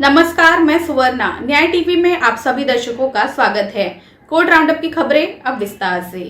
नमस्कार, मैं सुवर्णा। न्याय टीवी में आप सभी दर्शकों का स्वागत है। कोर्ट राउंडअप की खबरें अब विस्तार से।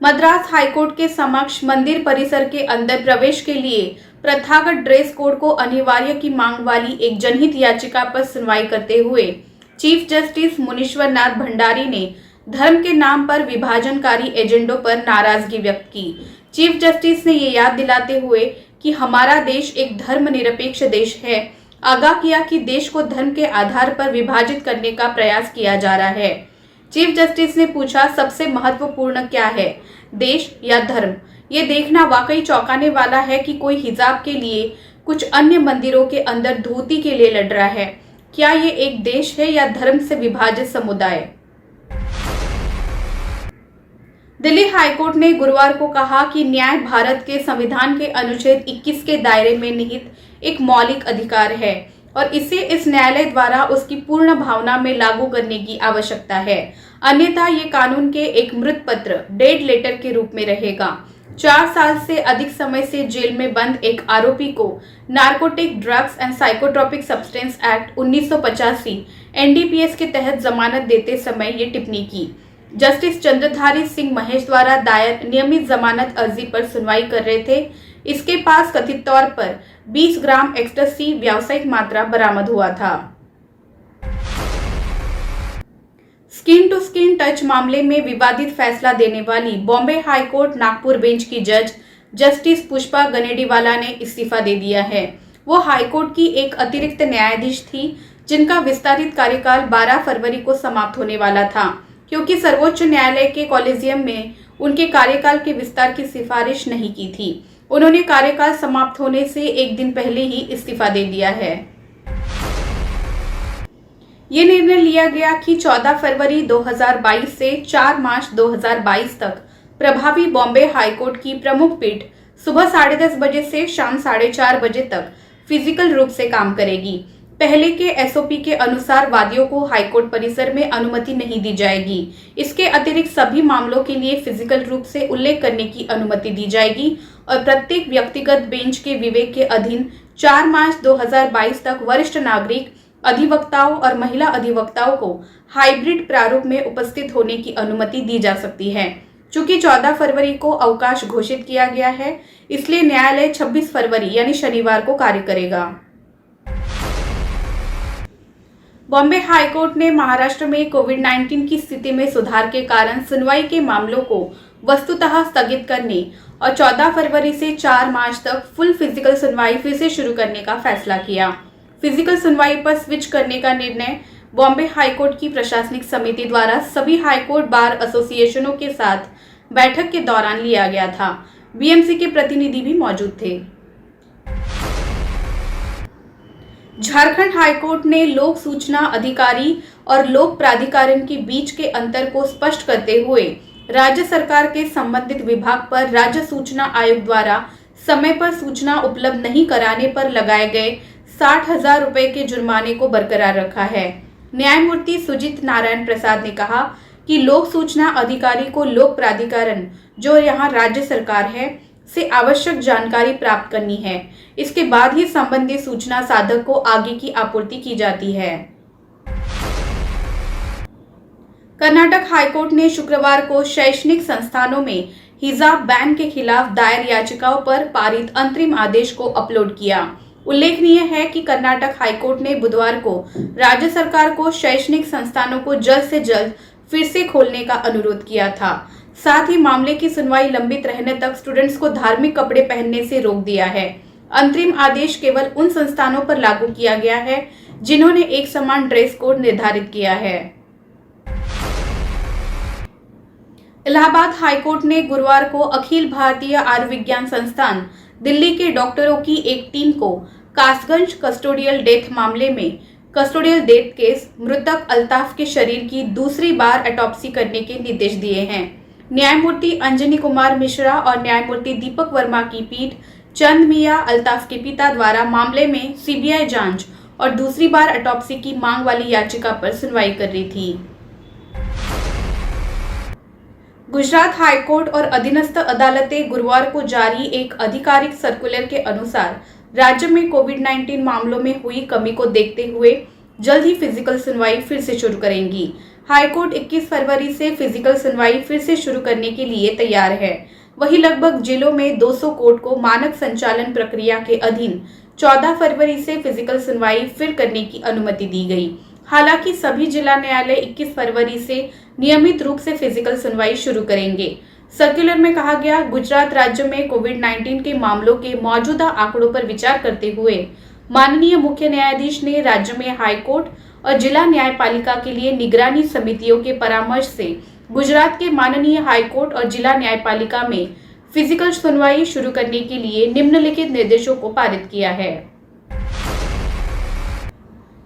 मद्रास हाईकोर्ट के समक्ष मंदिर परिसर के अंदर प्रवेश के लिए प्रथागत ड्रेस कोड को अनिवार्य की मांग वाली एक जनहित याचिका पर सुनवाई करते हुए चीफ जस्टिस मुनीश्वर नाथ भंडारी ने धर्म के नाम पर विभाजनकारी एजेंडों पर नाराजगी व्यक्त की। चीफ जस्टिस ने ये याद दिलाते हुए कि हमारा देश एक धर्मनिरपेक्ष देश है, आगाह किया कि देश को धर्म के आधार पर विभाजित करने का प्रयास किया जा रहा है। चीफ जस्टिस ने पूछा, सबसे महत्वपूर्ण क्या है, देश या धर्म? ये देखना वाकई चौंकाने वाला है कि कोई हिजाब के लिए कुछ अन्य मंदिरों के अंदर धोती के लिए लड़ रहा है। क्या ये एक देश है या धर्म से विभाजित समुदाय? दिल्ली हाईकोर्ट ने गुरुवार को कहा कि न्याय भारत के संविधान के अनुच्छेद 21 के दायरे में निहित एक मौलिक अधिकार है और इसे इस न्यायालय द्वारा उसकी पूर्ण भावना में लागू करने की आवश्यकता है, अन्यथा ये कानून के एक मृत पत्र डेड लेटर के रूप में रहेगा। 4 साल से अधिक समय से जेल में बंद एक आरोपी को narcotic drugs and psychotropic substance act 1985 NDPS के तहत जमानत देते समय ये टिप्पणी की। जस्टिस चंद्रधारी सिंह महेश द्वारा दायर नियमित जमानत अर्जी पर सुनवाई कर रहे थे। इसके पास कथित तौर पर 20 ग्राम एक्सटेसी व्यावसायिक मात्रा बरामद हुआ था। स्किन टू स्किन टच मामले में विवादित फैसला देने वाली बॉम्बे हाईकोर्ट नागपुर बेंच की जज जस्टिस पुष्पा गनेडीवाला ने इस्तीफा दे दिया है। वो हाईकोर्ट की एक अतिरिक्त न्यायाधीश थी जिनका विस्तारित कार्यकाल 12 फरवरी को समाप्त होने वाला था, क्योंकि सर्वोच्च न्यायालय के कॉलेजियम में उनके कार्यकाल के विस्तार की सिफारिश नहीं की थी। उन्होंने कार्यकाल समाप्त होने से एक दिन पहले ही इस्तीफा दे दिया है। ये निर्णय लिया गया कि 14 फरवरी 2022 से 4 मार्च 2022 तक प्रभावी बॉम्बे हाईकोर्ट की प्रमुख पीठ सुबह 10:30 बजे से शाम 4:30 बजे तक फिजिकल रूप से काम करेगी। पहले के एसओपी के अनुसार वादियों को हाईकोर्ट परिसर में अनुमति नहीं दी जाएगी। इसके अतिरिक्त सभी मामलों के लिए फिजिकल रूप से उल्लेख करने की अनुमति दी जाएगी और प्रत्येक व्यक्तिगत बेंच के विवेक के अधीन 4 मार्च 2022 तक वरिष्ठ नागरिक अधिवक्ताओं और महिला अधिवक्ताओं को हाइब्रिड प्रारूप में उपस्थित होने की अनुमति दी जा सकती है। चूंकि 14 फरवरी को अवकाश घोषित किया गया है, इसलिए न्यायालय 26 फरवरी यानी शनिवार को कार्य करेगा। बॉम्बे हाईकोर्ट ने महाराष्ट्र में कोविड-19 की स्थिति में सुधार के कारण सुनवाई के मामलों को वस्तुतः स्थगित करने और 14 फरवरी से 4 मार्च तक फुल फिजिकल सुनवाई फिर से शुरू करने का फैसला किया। फिजिकल सुनवाई पर स्विच करने का निर्णय बॉम्बे हाईकोर्ट की प्रशासनिक समिति द्वारा सभी हाईकोर्ट बार एसोसिएशनों के साथ बैठक के दौरान लिया गया था। बीएमसी के प्रतिनिधि भी मौजूद थे। झारखंड हाईकोर्ट ने लोक सूचना अधिकारी और लोक प्राधिकरण के बीच के अंतर को स्पष्ट करते हुए राज्य सरकार के संबंधित विभाग पर राज्य सूचना आयोग द्वारा समय पर सूचना उपलब्ध नहीं कराने पर लगाए गए 60,000 रुपए के जुर्माने को बरकरार रखा है। न्यायमूर्ति सुजीत नारायण प्रसाद ने कहा कि लोक सूचना अधिकारी को लोक प्राधिकरण, जो यहाँ राज्य सरकार है, से आवश्यक जानकारी प्राप्त करनी है। इसके बाद ही संबंधित सूचना साधक को आगे की आपूर्ति की जाती है। कर्नाटक हाईकोर्ट ने शुक्रवार को शैक्षणिक संस्थानों में हिजाब बैन के खिलाफ दायर याचिकाओं पर पारित अंतरिम आदेश को अपलोड किया। उल्लेखनीय है कि कर्नाटक हाईकोर्ट ने बुधवार को राज्य सरकार को शैक्षणिक संस्थानों को जल्द से जल्द फिर से खोलने का अनुरोध किया था। साथ ही मामले की सुनवाई लंबित रहने तक स्टूडेंट्स को धार्मिक कपड़े पहनने से रोक दिया है। अंतरिम आदेश केवल उन संस्थानों पर लागू किया गया है जिन्होंने एक समान ड्रेस कोड निर्धारित किया है। इलाहाबाद हाईकोर्ट ने गुरुवार को अखिल भारतीय आयुर्विज्ञान संस्थान दिल्ली के डॉक्टरों की एक टीम को कासगंज कस्टोडियल डेथ मामले में कस्टोडियल डेथ केस मृतक अल्ताफ के शरीर की दूसरी बार ऑटोप्सी करने के निर्देश दिए हैं। न्यायमूर्ति अंजनी कुमार मिश्रा और न्यायमूर्ति दीपक वर्मा की पीठ चंद मियां अल्ताफ के पिता द्वारा मामले में सीबीआई जांच और दूसरी बार ऑटोप्सी की मांग वाली याचिका पर सुनवाई कर रही थी। गुजरात हाईकोर्ट और अधीनस्थ अदालतें गुरुवार को जारी एक आधिकारिक सर्कुलर के अनुसार राज्य में कोविड-19 मामलों में हुई कमी को देखते हुए जल्द ही फिजिकल सुनवाई फिर से शुरू करेंगी। हाईकोर्ट 21 फरवरी से फिजिकल सुनवाई फिर से शुरू करने के लिए तैयार है। वहीं लगभग जिलों में 200 कोर्ट को मानक संचालन प्रक्रिया के अधीन 14 फरवरी से फिजिकल सुनवाई फिर करने की अनुमति दी गई। हालांकि सभी जिला न्यायालय 21 फरवरी से नियमित रूप से फिजिकल सुनवाई शुरू करेंगे। सर्कुलर में कहा गया, गुजरात राज्य में कोविड-19 के मामलों के मौजूदा आंकड़ों पर विचार करते हुए माननीय मुख्य न्यायाधीश ने राज्य में हाईकोर्ट और जिला न्यायपालिका के लिए निगरानी समितियों के परामर्श से गुजरात के माननीय हाईकोर्ट और जिला न्यायपालिका में फिजिकल सुनवाई शुरू करने के लिए निम्नलिखित निर्देशों को पारित किया है।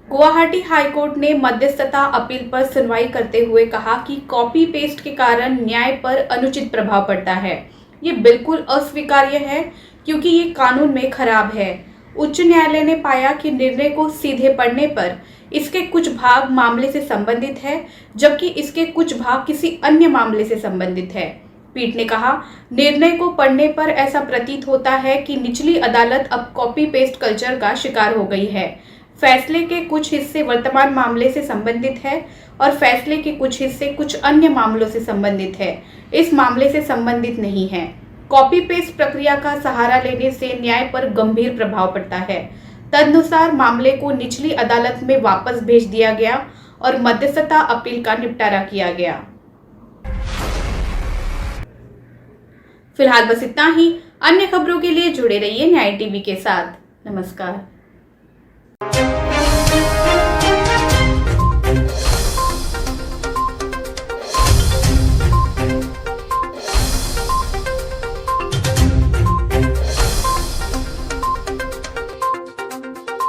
गुवाहाटी हाईकोर्ट ने मध्यस्थता अपील पर सुनवाई करते हुए कहा कि कॉपी पेस्ट के कारण न्याय पर अनुचित प्रभाव पड़ता है। ये बिल्कुल अस्वीकार्य है क्योंकि ये कानून में खराब है। उच्च न्यायालय ने पाया कि निर्णय को सीधे पढ़ने पर इसके कुछ भाग मामले से संबंधित है, जबकि इसके कुछ भाग किसी अन्य मामले से संबंधित है। पीठ ने कहा, निर्णय को पढ़ने पर ऐसा प्रतीत होता है कि निचली अदालत अब कॉपी पेस्ट कल्चर का शिकार हो गई है। फैसले के कुछ हिस्से वर्तमान मामले से संबंधित है और फैसले के कुछ हिस्से कुछ अन्य मामलों से संबंधित है, इस मामले से संबंधित नहीं है। कॉपी पेस्ट प्रक्रिया का सहारा लेने से न्याय पर गंभीर प्रभाव पड़ता है। तदनुसार मामले को निचली अदालत में वापस भेज दिया गया और मध्यस्थता अपील का निपटारा किया गया। फिलहाल बस इतना ही। अन्य खबरों के लिए जुड़े रहिए न्याय टीवी के साथ। नमस्कार।